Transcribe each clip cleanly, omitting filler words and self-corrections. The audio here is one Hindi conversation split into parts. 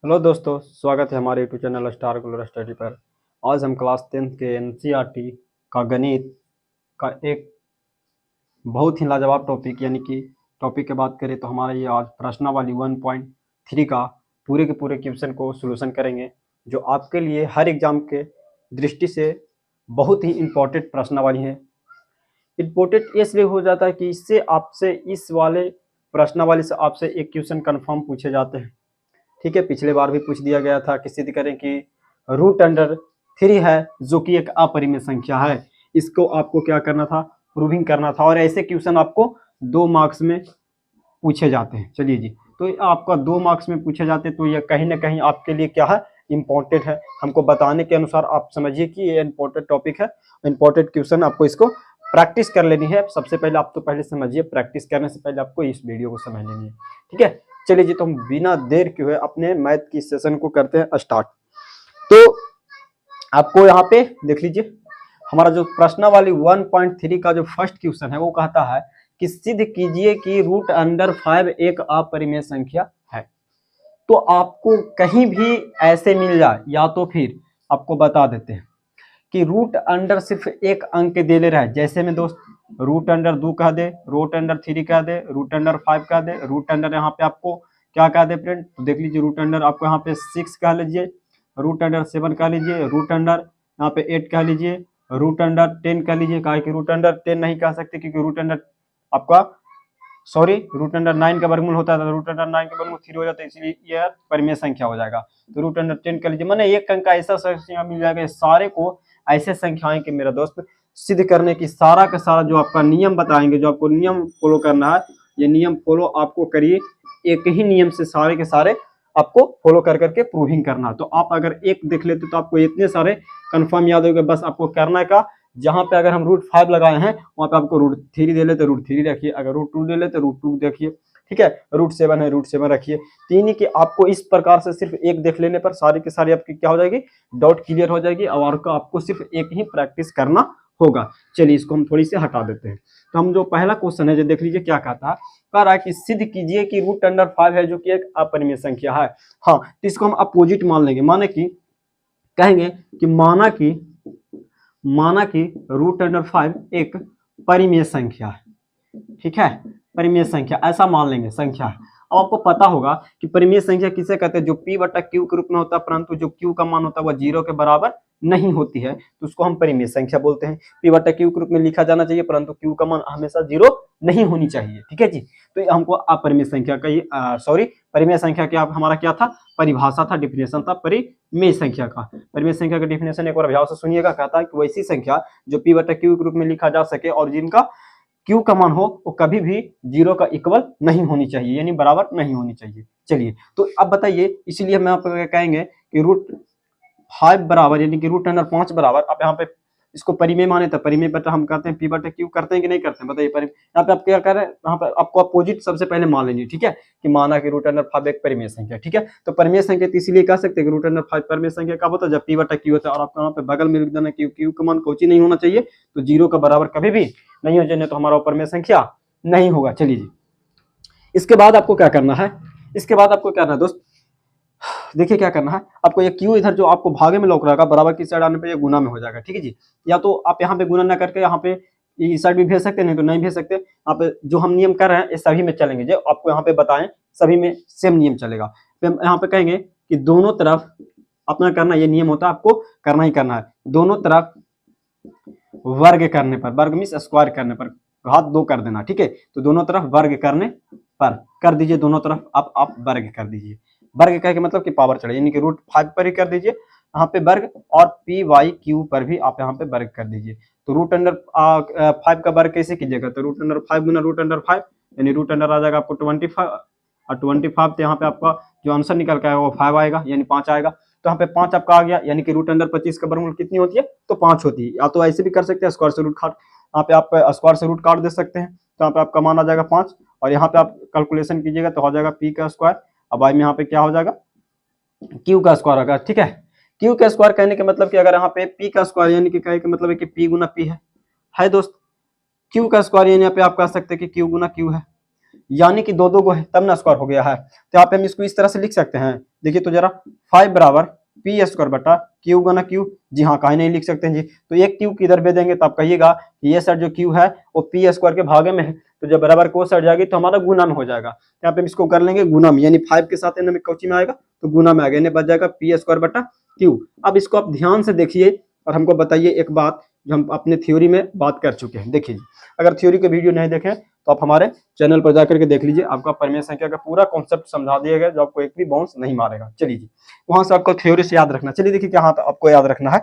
हेलो दोस्तों, स्वागत है हमारे यूट्यूब चैनल स्टार ग्लोर स्टडी पर। आज हम क्लास 10th के एनसीईआरटी का गणित का एक बहुत ही लाजवाब टॉपिक यानी कि टॉपिक की बात करें तो हमारा ये आज प्रश्नावली 1.3 का पूरे के पूरे क्वेश्चन को सोल्यूशन करेंगे, जो आपके लिए हर एग्जाम के दृष्टि से बहुत ही इम्पोर्टेंट प्रश्नावली है। इम्पोर्टेंट इसलिए हो जाता है कि इससे आपसे इस वाले प्रश्नावली से आपसे एक क्वेश्चन कन्फर्म पूछे जाते हैं। ठीक है, पिछले बार भी पूछ दिया गया था कि सिद्ध करें कि √3 है जो कि एक अपरिमेय संख्या है। इसको आपको क्या करना था, प्रूविंग करना था, और ऐसे क्वेश्चन आपको 2 मार्क्स में पूछे जाते हैं। चलिए जी, तो आपका 2 मार्क्स में पूछे जाते हैं तो यह कहीं ना कहीं आपके लिए क्या है, इम्पोर्टेंट है। हमको बताने के अनुसार आप समझिए कि ये इम्पोर्टेंट टॉपिक है, इम्पोर्टेंट क्वेश्चन, आपको इसको प्रैक्टिस कर लेनी है। सबसे पहले आप तो पहले समझिए, प्रैक्टिस करने से पहले आपको इस वीडियो को समझ लेनी है। ठीक है, चलिए जी, तो हम बिना देर के हुए अपने मैथ की सेशन को करते हैं स्टार्ट। तो आपको यहाँ पे देख लीजिए, हमारा जो प्रश्नावली 1.3 का जो फर्स्ट क्वेश्चन है वो कहता है कि सिद्ध कीजिए कि √5 एक अपरिमेय संख्या है। तो आपको कहीं भी ऐसे मिल जाए या तो फिर आपको बता देते हैं कि √, सिर्फ एक अंक के दे ले रहा है। जैसे में दोस्त √2 कह दे, √3 कह दे, √5 कह दे, √ यहाँ पे आपको क्या कह दे फ्रेंड, तो देख लीजिए √, आपको यहाँ पे 6 कह लीजिए, √7 कह लीजिए, √, यहाँ पे 8 कह लीजिए, √10 कह लीजिए। कहा कि √10 नहीं कह सकते क्योंकि √, आपका सॉरी √9 का वर्गमूल होता है, तो √9 का वर्गमूल 3 हो जाता है, इसलिए यह परिमेय संख्या हो जाएगा। तो √10 कह लीजिए, मैंने एक अंक का ऐसा संख्या मिल जाएगा। सारे को ऐसे संख्याएं कि मेरा दोस्त सिद्ध करने की सारा का सारा जो आपका नियम बताएंगे, जो आपको नियम फॉलो करना है, ये नियम फॉलो आपको करिए। एक ही नियम से सारे के सारे आपको फॉलो कर करके प्रूविंग करना। तो आप अगर एक देख लेते तो आपको इतने सारे कंफर्म याद हो गए। बस आपको करना है का, जहां पे अगर हम √5 लगाए हैं वहां पे आपको √3 दे लेते √3 रखिए, अगर √2 दे लेते √2 देखिए। ठीक है, √7 है √7 रखिए। तीन ही की आपको इस प्रकार से सिर्फ एक देख लेने पर सारी की सारी आपकी क्या हो जाएगी, डाउट क्लियर हो जाएगी, और आपको सिर्फ एक ही प्रैक्टिस करना होगा। चलिए इसको हम थोड़ी सी हटा देते हैं। तो हम जो पहला क्वेश्चन है जो देख लीजिए क्या कहता है, कह रहा है कि सिद्ध कीजिए कि √5 है जो कि एक अपरिमेय संख्या है। हाँ, तो इसको हम अपोजिट मान लेंगे, माने कि कहेंगे कि माना कि √5 एक परिमेय संख्या है। ठीक है, परिमेय संख्या ऐसा मान लेंगे, संख्या है। अब आपको पता होगा कि परिमेय संख्या किसे कहते हैं, जो p/q के रूप में होता है, परंतु जो q का मान होता है वह 0 के बराबर नहीं होती है, तो उसको हम परिमेय संख्या बोलते हैं। p/q के रूप में लिखा जाना चाहिए, परंतु q का मान हमेशा 0 नहीं होनी चाहिए। ठीक है जी, तो ये हमको अपरिमेय संख्या का परिमेय संख्या क्या हमारा क्या था, परिभाषा था, डिफिनेशन था परिमेय संख्या का। परिमेय संख्या का डिफिनेशन एक बार ध्यान से सुनिएगा, कहता है कि वैसी संख्या जो p/q के रूप में लिखा जा सके और जिनका q का मान हो वो कभी भी 0 का इक्वल नहीं होनी चाहिए, यानी बराबर नहीं होनी चाहिए। चलिए, तो अब बताइए, इसलिए हम आपको कहेंगे कि √5 बराबर, यानी कि √5 बराबर, आप यहाँ पे इसको परिमेय माने तो परिमेय बटा हम कहते हैं p/q, करते हैं कि नहीं करते हैं, बताइए। यहाँ पे आप क्या कर रहे हैं, यहाँ पे आपको अपोजिट सबसे पहले मान लीजिए। ठीक है, कि माना कि √5 एक परिमेय संख्या। ठीक है, तो परिमेय संख्या तो इसीलिए कह सकते हैं कि √5 परिमेय संख्या कब होता है, जब p/q होता है। और आपको यहाँ पे बगल में लिख देना कि q का मान कोई नहीं होना चाहिए, तो 0 का बराबर कभी भी नहीं हो जाए, तो हमारा परिमेय संख्या नहीं होगा। चलिए जी, इसके बाद आपको क्या करना है, इसके बाद आपको क्या करना है दोस्त, देखिए क्या करना है आपको, ये q इधर जो आपको भागे में लौक रहा है, बराबर की साइड आने पे ये गुना में हो जाएगा। ठीक है जी, या तो आप यहाँ पे गुना ना करके यहाँ पे इस साइड भी भेज सकते हैं, नहीं तो नहीं भेज सकते। यहाँ पे जो हम नियम कर रहे हैं ये सभी में चलेंगे, जो आपको यहाँ पे बताएं सभी में सेम नियम चलेगा। फिर हम यहाँ पे कहेंगे कि दोनों तरफ अपना करना, ये नियम होता है, आपको करना ही करना है। दोनों तरफ वर्ग करने पर, वर्ग मीन्स स्क्वायर करने पर, घात 2 कर देना। ठीक है, तो दोनों तरफ वर्ग करने पर कर दीजिए, दोनों तरफ आप वर्ग कर दीजिए। वर्ग का मतलब कि पावर चढ़े, यानी कि √5 पर ही कर दीजिए यहाँ पे वर्ग, और p/q पर भी आप यहाँ पे वर्ग कर दीजिए। तो √5 का वर्ग कैसे कीजिएगा, तो √5 गुना √5, यानी √, आ जाएगा आपको 25, और 25, तो यहाँ पे आपका जो आंसर निकल के आएगा वो 5 आएगा, यानी 5 आएगा। तो यहाँ पे 5 आपका आ गया, यानी कि √25 का वर्गमूल कितनी होती है, तो 5 होती है। या तो ऐसे भी कर सकते हैं, स्क्वायर से रूट काट, यहाँ पे आप स्क्वायर से रूट काट दे सकते हैं, तो यहाँ पे आपका मान आ जाएगा 5, और यहाँ पे आप कैलकुलेशन कीजिएगा तो हो जाएगा p का स्क्वायर। अब आई में यहाँ पे क्या हो जाएगा, q का स्क्वायर होगा। ठीक है, q का स्क्वायर कहने के मतलब कि अगर यहाँ पे p का स्क्वायर, यानी कि कहे के मतलब है कि p गुना p है दोस्त। q का स्क्वायर यानी यहाँ पे आप कह सकते हैं कि q गुना q है, यानी कि दो दो को है तब ना स्क्वायर हो गया है। तो यहाँ पे हम इसको इस तरह से लिख सकते हैं, देखिए तो जरा 5 बराबर पी स्क्वायर बटा क्यू गुना क्यू। जी हाँ, कहीं नहीं लिख सकते हैं जी, तो एक क्यू किधर भेज देंगे तो आप कहिएगा कि ये साइड जो क्यू है वो पी स्क्वायर के भागे में है, तो जब बराबर को साइड जाएगी तो हमारा गुना में हो जाएगा। यहाँ पे हम इसको कर लेंगे गुना में, यानी 5 के साथ में कौची में आएगा तो गुना में आ गया, बच जाएगा पी स्क्वायर बटा क्यू। अब इसको आप ध्यान से देखिए और हमको बताइए एक बात जो हम अपने थ्योरी में बात कर चुके हैं। देखिए अगर थ्योरी के वीडियो नहीं देखें तो आप हमारे चैनल पर जाकर के देख लीजिए, आपका परिमेय संख्या का पूरा कॉन्सेप्ट समझा दिया गया जो आपको एक भी बाउंस नहीं मारेगा। चलिए जी, वहां से आपको थ्योरी से याद रखना। चलिए देखिए यहाँ आपको याद रखना है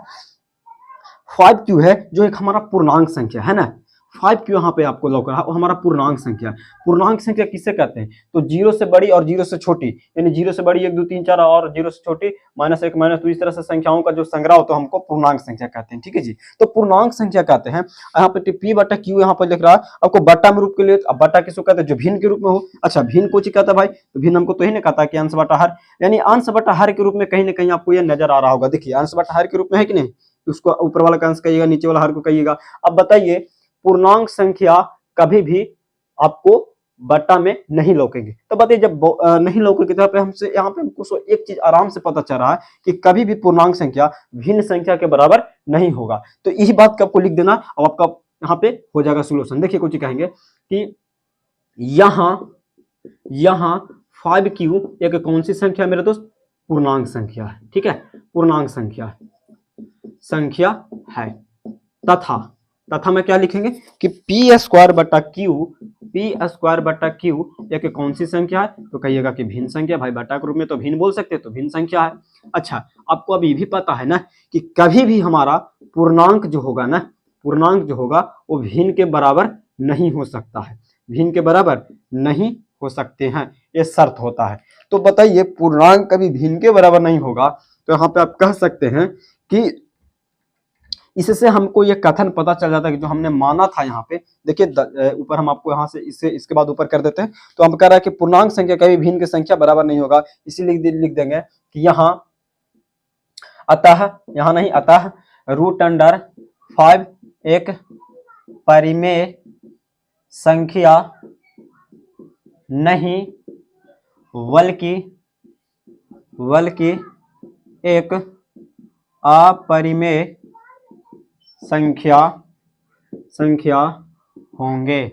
5q है जो एक हमारा पूर्णांक संख्या है ना, 5q यहाँ पे आपको लौक रहा है वो हमारा पूर्णांक संख्या है। पूर्णांक संख्या किसे कहते हैं, तो 0 से बड़ी और 0 से छोटी, यानी 0 से बड़ी 1 2 3 4 और 0 से छोटी -1 -2, इस तरह से संख्याओं का जो संग्रह हो तो हमको पूर्णांक संख्या कहते हैं। ठीक है जी, तो पूर्णांक संख्या कहते हैं। यहाँ पे p बटा q यहाँ पर लिख रहा है आपको बटा में रूप के लिए, अब बटा किसको कहते हैं जो भिन्न के रूप में हो। अच्छा भिन्न को कहता है भाई, तो भिन्न हमको तो ही नहीं कहता कि अंश बटा हर, यानी अंश बटा हर के रूप में कहीं ना कहीं आपको ये नजर आ रहा होगा। देखिए अंश बटा हर के रूप में है कि नहीं, उसको ऊपर वाला का अंश कहिएगा, नीचे वाला हर को कहिएगा। अब बताइए पूर्णांक संख्या कभी भी आपको बटा में नहीं लौकेंगे, तो बताइए जब नहीं लौकेगी तो हमसे यहाँ पे हमको एक चीज आराम से पता चल रहा है कि कभी भी पूर्णांक संख्या भिन्न संख्या के बराबर नहीं होगा। तो यही बात को आपको लिख देना और आपका यहाँ पे हो जाएगा सोल्यूशन। देखिए कुछ कहेंगे कि यहाँ 5q एक कौन सी संख्या मेरे दोस्त, पूर्णांक संख्या है। ठीक है, पूर्णांक संख्या है तथा में क्या लिखेंगे कि पी स्क्वायर बटा क्यू एक कौन सी संख्या है, तो कहिएगा कि भिन्न संख्या। भाई बटा के रूप में तो भिन्न बोल सकते हैं, तो भिन्न संख्या है। अच्छा आपको अब ये भी पता है ना कि कभी भी हमारा पूर्णांक जो होगा वो भिन्न के बराबर नहीं हो सकता है, भिन्न के बराबर नहीं हो सकते हैं, ये शर्त होता है। तो बताइए पूर्णांक कभी भिन्न के बराबर नहीं होगा, तो यहाँ पे आप कह सकते हैं कि इससे हमको ये कथन पता चल जाता है कि जो हमने माना था यहाँ पे, देखिए ऊपर हम आपको यहाँ से इसके बाद ऊपर कर देते हैं। तो हम कह रहा है कि पूर्णांक संख्या कभी भिन्न की संख्या बराबर नहीं होगा, इसीलिए लिख देंगे कि यहाँ अतः √5 एक परिमेय संख्या नहीं बल्कि एक अपरिमेय संख्या होंगे।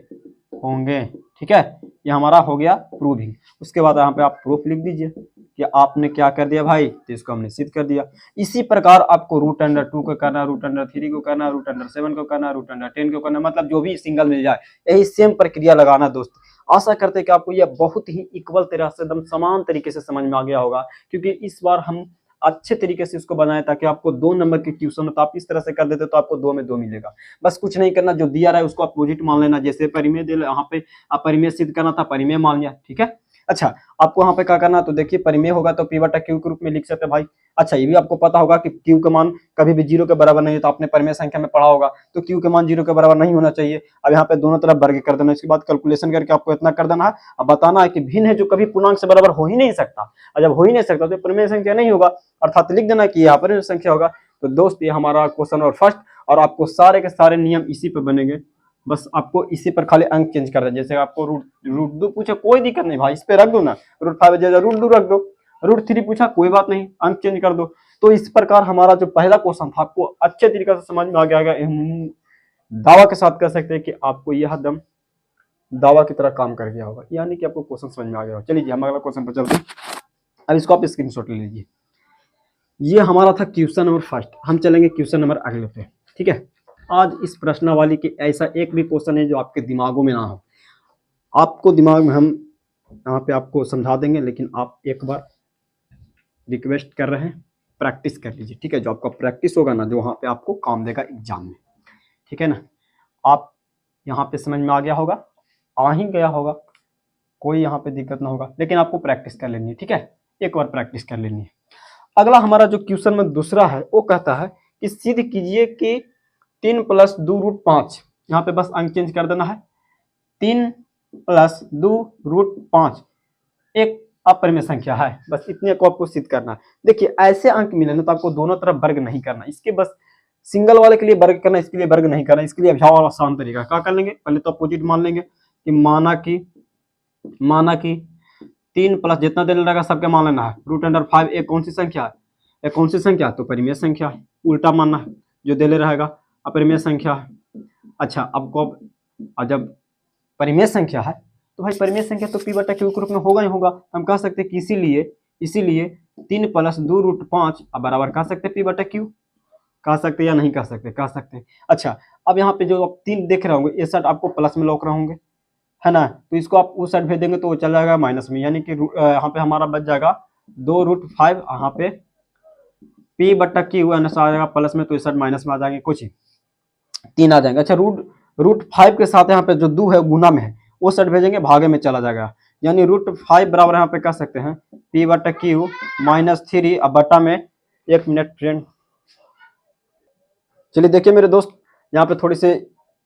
ठीक है, ये हमारा हो गया प्रूविंग। उसके बाद यहाँ पे आप प्रूफ लिख दीजिए कि आपने क्या कर दिया भाई, तो इसको हमने सिद्ध कर दिया। इसी प्रकार आपको √2 को करना, √3 को करना, √7 को करना, √10 को करना, मतलब जो भी सिंगल मिल जाए यही सेम प्रक्रिया लगाना दोस्त। आशा करते हैं कि आपको यह बहुत ही इक्वल तरह से एकदम समान तरीके से समझ में आ गया होगा, क्योंकि इस बार हम अच्छे तरीके से इसको बनाया ताकि आपको 2 नंबर की ट्यूशन हो, तो आप इस तरह से कर देते तो आपको 2 में 2 मिलेगा। बस कुछ नहीं करना, जो दिया रहा है उसको अपोजिट मान लेना, जैसे परिमेय दे यहाँ पे अपरिमेय सिद्ध करना था, परिमेय मान लिया। ठीक है, अच्छा आपको यहाँ पे क्या करना, तो देखिए परिमेय होगा तो p बटा q के रूप में लिख सकते हैं भाई। अच्छा ये भी आपको पता होगा कि q का मान कभी भी 0 के बराबर नहीं है, तो आपने परिमेय संख्या में पढ़ा होगा, तो q का मान 0 के बराबर नहीं होना चाहिए। अब यहाँ पे दोनों तरफ वर्ग कर देना, इसके बाद कैलकुलेशन करके आपको इतना कर देना है। अब बताना है कि भिन्न है जो कभी पूर्णांक से बराबर हो ही नहीं सकता, और जब हो ही नहीं सकता तो परिमेय संख्या नहीं होगा, अर्थात लिख देना कि यहाँ पर संख्या होगा। तो दोस्त ये हमारा क्वेश्चन नंबर फर्स्ट, और आपको सारे के सारे नियम इसी पे बनेंगे, बस आपको इसी पर खाली अंक चेंज कर दें। जैसे आपको √2 पूछे कोई दिक्कत नहीं भाई, इस पे रख दो ना, √5 जगह √2 रख दो, √3 पूछा कोई बात नहीं, अंक चेंज कर दो। तो इस प्रकार हमारा जो पहला क्वेश्चन था आपको अच्छे तरीके से समझ में आ गया। दावा के साथ कह सकते हैं कि आपको यह दम दावा की तरह काम कर गया होगा, यानी कि आपको क्वेश्चन समझ में आ गया होगा। चलिए हम अगला क्वेश्चन पर चलते हैं। अब इसको आप स्क्रीनशॉट ले लीजिए। ये हमारा था क्वेश्चन नंबर फर्स्ट, हम चलेंगे क्वेश्चन नंबर अगले पे। ठीक है, आज इस प्रश्नावली के ऐसा एक भी क्वेश्चन है जो आपके दिमागों में ना हो, आपको दिमाग में हम यहाँ पे आपको समझा देंगे, लेकिन आप एक बार रिक्वेस्ट कर रहे हैं प्रैक्टिस कर लीजिए। ठीक है, जो आपका प्रैक्टिस होगा ना, जो वहाँ पे आपको काम देगा एग्जाम में। ठीक है ना, आप यहाँ पे समझ में आ गया होगा, आ ही गया होगा, कोई यहाँ पे दिक्कत ना होगा, लेकिन आपको प्रैक्टिस कर लेनी है। ठीक है, एक बार प्रैक्टिस कर लेनी है। अगला हमारा जो क्वेश्चन में दूसरा है वो कहता है कि सिद्ध कीजिए कि 3 + 2√5, यहाँ पे बस अंक चेंज कर देना है, 3 + 2√5 एक अपरिमेय संख्या है, बस इतने को आपको सिद्ध करना है। देखिए ऐसे अंक मिले ना तो आपको दोनों तरफ वर्ग नहीं करना, इसके बस सिंगल वाले के लिए वर्ग करना, इसके लिए वर्ग नहीं करना। इसके लिए अभी और आसान तरीका क्या कर लेंगे, पहले तो अपोजिट मान लेंगे कि माना कि माना कि 3 प्लस जितना देने लगा सबके मान लेना है। √5 एक कौन सी संख्या है? एक कौन सी संख्या? तो परिमेय संख्या है। उल्टा मानना है, जो दे ले रहेगा अपरिमेय संख्या है। अच्छा, अब जब परिमेय संख्या है तो भाई परिमेय संख्या तो p बटा q के रूप में होगा ही होगा। हम कह सकते हैं कि इसीलिए 3 प्लस 2√5 अब बराबर कह सकते हैं p बटा q। कह सकते या नहीं कह सकते? कह सकते हैं। अच्छा, अब यहाँ पे जो आप 3 देख रहे होंगे ये साइड आपको प्लस में लौक रहे होंगे, है ना? तो इसको आप उस साइड भेज देंगे तो वो चल जाएगा माइनस में, यानी कि यहाँ पे हमारा बच जाएगा 2√5, यहाँ पे p बटा q अनुसार आ जाएगा प्लस में, तो इस साइड माइनस में आ जाएंगे, कुछ 3 आ जाएंगे। अच्छा, √5 के साथ यहाँ पे जो 2 है गुना में है, वो साइड भेजेंगे भागे में चला जाएगा, यानी √5 बराबर यहाँ पे कह सकते हैं p बटा q -3। अब बटा में 1 मिनट फ्रेंड, चलिए देखिए मेरे दोस्त, यहाँ पे थोड़ी सी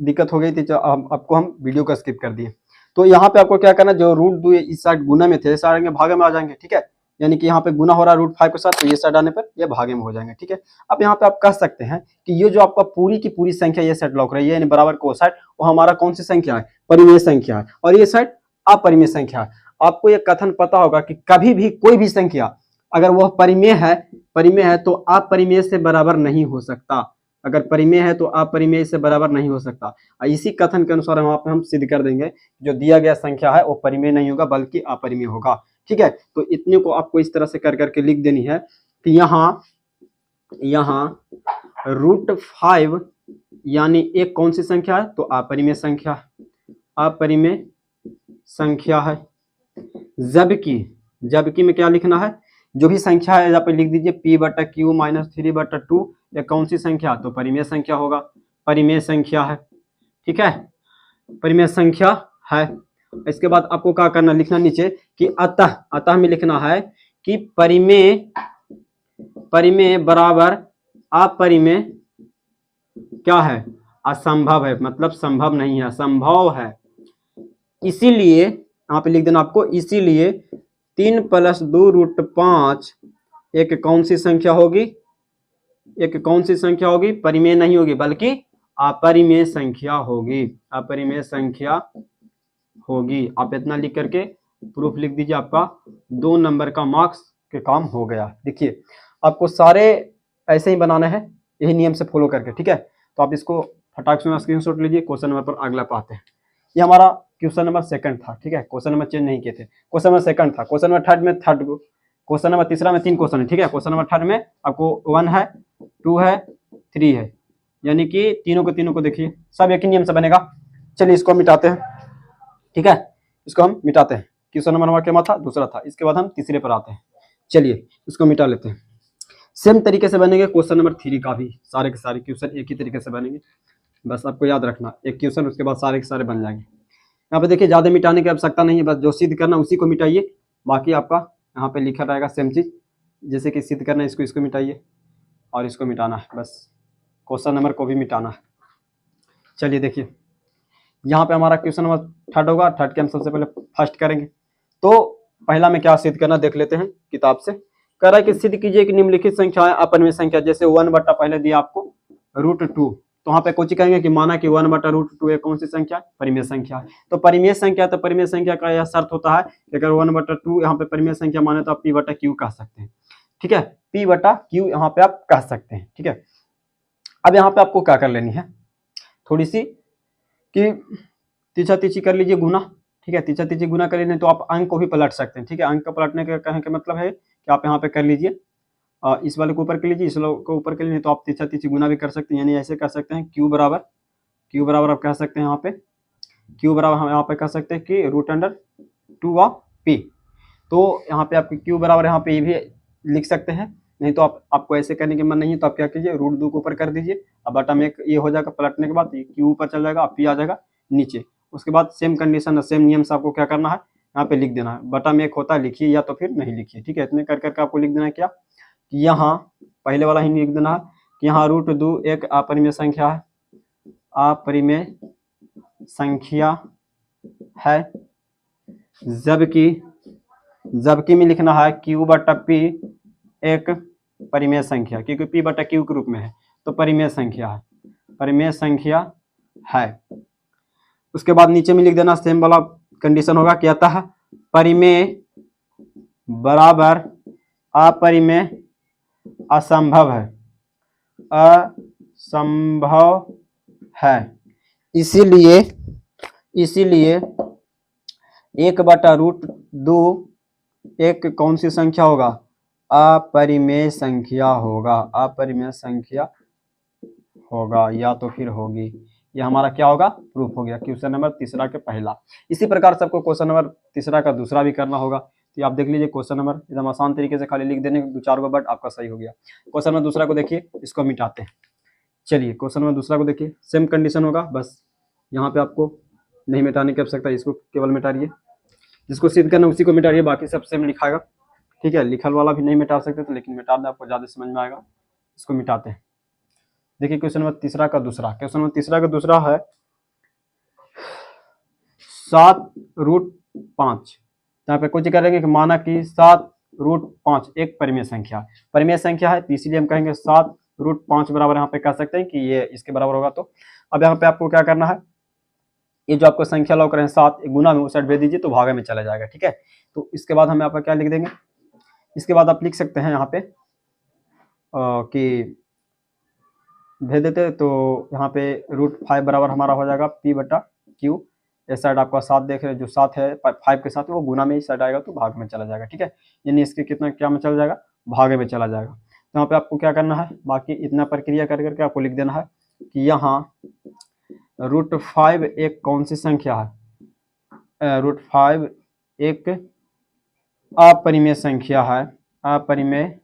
दिक्कत हो गई थी, आपको हम वीडियो को स्किप कर दिए। तो यहाँ पे आपको क्या करना, जो √2 इस साइड गुना में थे, इस साइड भागे में आ जाएंगे, ठीक है? यानी कि यहाँ पे गुना हो रहा है √5 के साथ, तो ये साइड आने पर ये भागे में हो जाएंगे, ठीक है? अब यहाँ पे आप कह सकते हैं कि ये जो आपका पूरी की पूरी संख्या ये साइड लौक रही है, यानी बराबर को साइड, वो हमारा कौन सी संख्या है? परिमेय संख्या है, और ये साइड अपरिमेय संख्या है। आपको ये कथन पता होगा कि कभी भी कोई भी संख्या अगर वह परिमेय है तो अपरिमेय से बराबर नहीं हो सकता। अगर परिमेय है तो अपरिमेय से बराबर नहीं हो सकता। इसी कथन के अनुसार वहां पे हम सिद्ध कर देंगे जो दिया गया संख्या है वो परिमेय नहीं होगा बल्कि अपरिमेय होगा, ठीक है? तो इतने को आपको इस तरह से कर करके लिख देनी है कि यहाँ √5 यानी एक कौन सी संख्या है? तो अपरिमेय संख्या है। जबकि में क्या लिखना है? जो भी संख्या है यहाँ पे लिख दीजिए p बटा q -3/2, ये कौन सी संख्या? तो परिमेय संख्या होगा, परिमेय संख्या है, ठीक है? परिमेय संख्या है। इसके बाद आपको क्या करना, लिखना नीचे कि अतः में लिखना है कि परिमेय बराबर अपरिमेय क्या है? असंभव है, मतलब संभव नहीं है, असंभव है। इसीलिए यहाँ पे लिख देना आपको, इसीलिए 3 प्लस 2√5 एक कौन सी संख्या होगी? परिमेय नहीं होगी बल्कि अपरिमेय संख्या होगी। आप इतना लिख करके प्रूफ लिख दीजिए, आपका 2 नंबर का मार्क्स के काम हो गया। देखिए आपको सारे ऐसे ही बनाना है, यही नियम से फॉलो करके, ठीक है? तो आप इसको फटाक से स्क्रीनशॉट लीजिए। क्वेश्चन नंबर पर अगला पाते हैं। ये हमारा क्वेश्चन नंबर 2 था, ठीक है? क्वेश्चन नंबर चेंज नहीं किए थे। क्वेश्चन नंबर 2 था। क्वेश्चन नंबर 3 में क्वेश्चन नंबर 3 में 3 क्वेश्चन है, ठीक है? क्वेश्चन नंबर 3 में आपको 1 है, 2 है, 3 है, यानी कि तीनों को देखिए सब एक ही नियम से बनेगा। चलिए इसको मिटाते हैं, ठीक है? इसको हम मिटाते हैं। क्वेश्चन नंबर हमारा क्या था? दूसरा था। इसके बाद हम तीसरे पर आते हैं। चलिए इसको मिटा लेते हैं। सेम तरीके से बनेंगे क्वेश्चन नंबर 3 का भी, सारे के सारे क्वेश्चन एक ही तरीके से बनेंगे। बस आपको याद रखना, एक क्वेश्चन उसके बाद सारे के सारे बन जाएंगे। यहाँ पे देखिए ज़्यादा मिटाने की आवश्यकता नहीं है, बस जो सिद्ध करना उसी को मिटाइए, बाकी आपका यहाँ पे लिखा रहेगा सेम चीज़। जैसे कि सिद्ध करना है इसको मिटाइए और इसको मिटाना है, बस क्वेश्चन नंबर को भी मिटाना है। चलिए देखिए यहाँ पे हमारा क्वेश्चन नंबर 3 होगा। 3 के हम सबसे पहले फर्स्ट करेंगे। तो पहला में क्या सिद्ध करना देख लेते हैं किताब से। कह रहा है कि सिद्ध कीजिए कि निम्नलिखित संख्या है अपरिमेय संख्या। जैसे 1 बटा पहले दिया आपको √2, तो वहाँ पे कुछ कहेंगे कि माना कि 1 बटा √2 एक कौन सी संख्या? परिमेय संख्या है। तो परिमेय संख्या का यह शर्त होता है कि अगर 1 बटा 2 यहाँ पे परिमेय संख्या माने तो आप p बटा q कह सकते हैं, ठीक है? p बटा q यहाँ पे आप कह सकते हैं, ठीक है? अब यहाँ पे आपको क्या कर लेनी है, थोड़ी सी कि तीछा तीछी कर लीजिए गुना, ठीक है? तीछा तीछी गुना कर लेने तो आप अंक को भी पलट सकते हैं, ठीक है? अंक को पलटने का कहने का मतलब है कि आप यहाँ पे कर लीजिए, इस वाले को ऊपर कर लीजिए, इस वाले को ऊपर कर लीजिए, तो आप तीछा तीछी गुना भी कर सकते हैं। यानी ऐसे कर सकते हैं q बराबर आप कह सकते हैं यहाँ पे q बराबर हम यहाँ पे कह सकते हैं कि √2 ऑफ p। तो यहाँ पे आपके q बराबर यहाँ पे ये भी लिख सकते हैं, नहीं तो आपको ऐसे करने के मन नहीं है तो आप क्या कीजिए √2 को ऊपर कर दीजिए। अब बटा में ये हो जाएगा, पलटने के बाद q ऊपर चल जाएगा, p आ जाएगा नीचे। उसके बाद सेम कंडीशन सेम नियम से आपको क्या करना है, यहाँ पे लिख देना है। बटा में 1 होता है, लिखिए या तो फिर नहीं लिखिए, ठीक है? इतने कर करके आपको लिख देना है क्या, यहाँ पहले वाला ही लिख देना है कि यहाँ √2 एक अपरिमेय संख्या है, जबकि में लिखना है q बटा p एक परिमेय संख्या, क्योंकि p बटा q के रूप में है तो परिमेय संख्या है। उसके बाद नीचे में लिख देना सेम वाला कंडीशन होगा कि अतः परिमेय बराबर अपरिमेय असंभव है, असंभव है। इसीलिए 1/√2 एक कौन सी संख्या होगा? अपरिमेय संख्या होगा, अपरिमेय संख्या होगा या तो फिर होगी। ये हमारा क्या होगा? प्रूफ हो गया क्वेश्चन नंबर तीसरा के पहला। इसी प्रकार से आपको क्वेश्चन नंबर तीसरा का दूसरा भी करना होगा। तो आप देख लीजिए क्वेश्चन नंबर एकदम आसान तरीके से खाली लिख देने 2-4 गो वर्ड आपका सही हो गया। क्वेश्चन नंबर दूसरा को देखिए, इसको मिटाते हैं। चलिए क्वेश्चन नंबर दूसरा को देखिए, सेम कंडीशन होगा, बस यहाँ पे आपको नहीं मिटाने की आवश्यकता, इसको केवल मिटाइए। जिसको सिद्ध करना उसी को मिटाइए, बाकी सब सेम लिखाएगा। ठीक है, लिखल वाला भी नहीं मिटा सकते तो लेकिन मिटा दें, आपको ज़्यादा समझ में आएगा। इसको मिटाते हैं। देखिए क्वेश्चन नंबर तीसरा का दूसरा, क्वेश्चन नंबर तीसरा का दूसरा है 7√5। यहाँ पे कुछ करेंगे कि माना कि 7√5 एक परिमेय संख्या है, तो इसीलिए हम कहेंगे 7√5 बराबर यहाँ पे कह सकते हैं कि ये इसके बराबर होगा। तो अब यहाँ पे आपको क्या करना है, ये जो आपको संख्या लौक रहे हैं 7, गुना में उस साइड भेज दीजिए तो भागे में चला जाएगा। ठीक है, तो इसके बाद हम यहाँ पर क्या लिख देंगे, इसके बाद आप लिख सकते हैं यहाँ पे कि भेज देते तो यहाँ पे √5 बराबर हमारा हो जाएगा P/Q। इस साइड आपका 7 देख रहे हैं, जो 7 है 5 के साथ वो गुना में इस साइड आएगा तो भाग में चला जाएगा। ठीक है, यानी इसके कितना क्या में चला जाएगा? भागे में चला जाएगा। तो यहाँ पे आपको क्या करना है, बाकी इतना प्रक्रिया कर करके आपको लिख देना है कि यहाँ √5 एक कौन सी संख्या है? √5 एक अपरिमेय संख्या है, अपरिमेय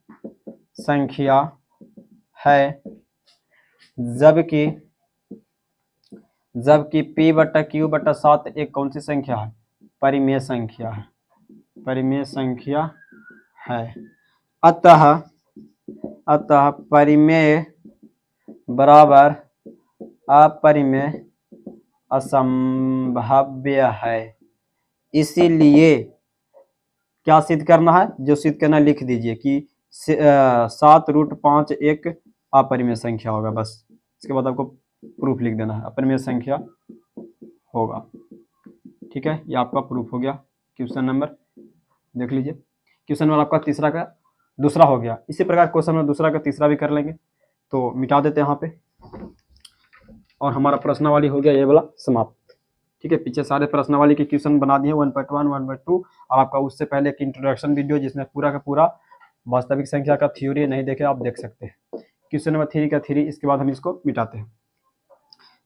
संख्या है, जबकि P/Q/7 एक कौन सी संख्या है? परिमेय संख्या है, परिमेय संख्या है। अतः परिमेय बराबर अपरिमेय असंभाव्य है। इसीलिए क्या सिद्ध करना है? जो सिद्ध करना लिख दीजिए कि 7√5 एक अपरिमेय संख्या होगा, बस। इसके बाद आपको प्रूफ लिख देना है, अपरिमेय संख्या होगा। ठीक है, ये आपका प्रूफ हो गया क्वेश्चन नंबर। देख लीजिए क्वेश्चन नंबर आपका तीसरा का दूसरा हो गया। इसी प्रकार क्वेश्चन नंबर दूसरा का तीसरा भी कर लेंगे। तो मिटा देते हैं यहाँ पे, और हमारा प्रश्नावली हो गया ये वाला समाप्त। ठीक है, पीछे सारे प्रश्नावली के क्वेश्चन बना दिए 1.1, 1.2, और आपका उससे पहले एक इंट्रोडक्शन वीडियो जिसमें पूरा का पूरा वास्तविक संख्या का थ्योरी नहीं देखे आप देख सकते हैं। क्वेश्चन नंबर 3 का थ्योरी, इसके बाद हम इसको मिटाते हैं।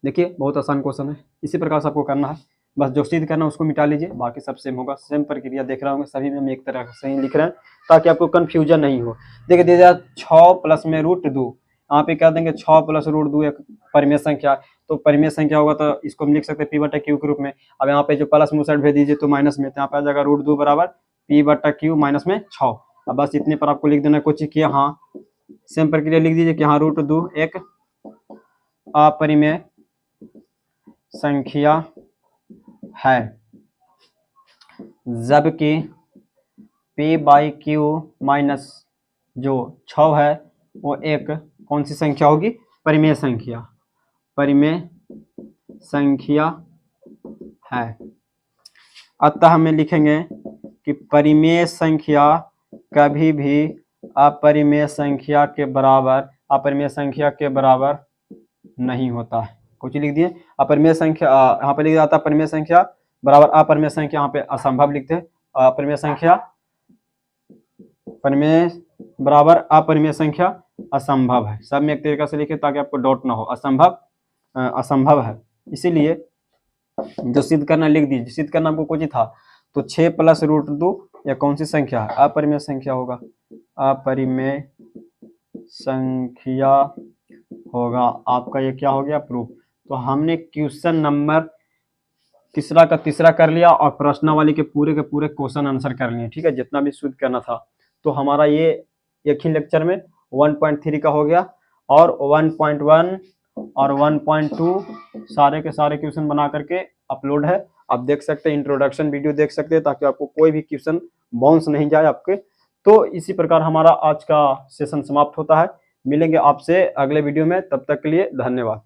देखिए बहुत आसान क्वेश्चन है, इसी प्रकार से आपको करना है, बस जो सिद्ध करना है उसको मिटा लीजिए, बाकी सब सेम होगा। सेम प्रक्रिया देख रहे होंगे, सभी में हम एक तरह से ही लिख रहे हैं ताकि आपको कन्फ्यूजन नहीं हो। देखिए दे दिया 6 प्लस में √2, यहाँ पे कह देंगे 6 प्लस √2 एक परिमेय संख्या, तो परिमेय संख्या होगा तो इसको हम लिख सकते हैं P/Q के रूप में। अब यहाँ पे जो प्लस में साइड भेज दीजिए तो माइनस में, तो यहाँ पे आ जाएगा √2 बराबर P/Q माइनस में 6। अब बस इतने पर आपको लिख देना कुछ कि हाँ सेम प्रक्रिया लिख दीजिए कि हाँ √2 एक अपरिमेय संख्या है, जबकि P/Q माइनस जो 6 है वो एक कौन सी संख्या होगी? परिमेय संख्या, परिमेय संख्या है। अतः हमें लिखेंगे कि परिमेय संख्या कभी भी अपरिमेय संख्या के बराबर नहीं होता है। कुछ लिख दिए अपरिमेय संख्या, यहाँ पे लिख जाता है परिमेय संख्या बराबर अपरिमेय संख्या, यहाँ पे असंभव लिखते हैं। अपरिमेय संख्या परिमेय बराबर अपरिमेय संख्या असंभव है, सब में एक तरीका से लिखे ताकि आपको डाउट ना हो। असंभव है, इसीलिए जो सिद्ध करना लिख दीजिए। सिद्ध करना आपको कुछ ही था, तो 6 प्लस √2 या कौन सी संख्या है? अपरिमेय संख्या होगा, अपरिमेय संख्या होगा। आपका ये क्या हो गया? प्रूफ। तो हमने क्वेश्चन नंबर तीसरा का तीसरा कर लिया और प्रश्नावली के पूरे क्वेश्चन आंसर कर लिए। ठीक है, जितना भी शुद्ध करना था। तो हमारा ये एक ही लेक्चर में 1.3 का हो गया, और 1.1 और 1.2 सारे के सारे क्वेश्चन बना करके अपलोड है, आप देख सकते हैं। इंट्रोडक्शन वीडियो देख सकते हैं ताकि आपको कोई भी क्वेश्चन बाउंस नहीं जाए आपके। तो इसी प्रकार हमारा आज का सेशन समाप्त होता है। मिलेंगे आपसे अगले वीडियो में, तब तक के लिए धन्यवाद।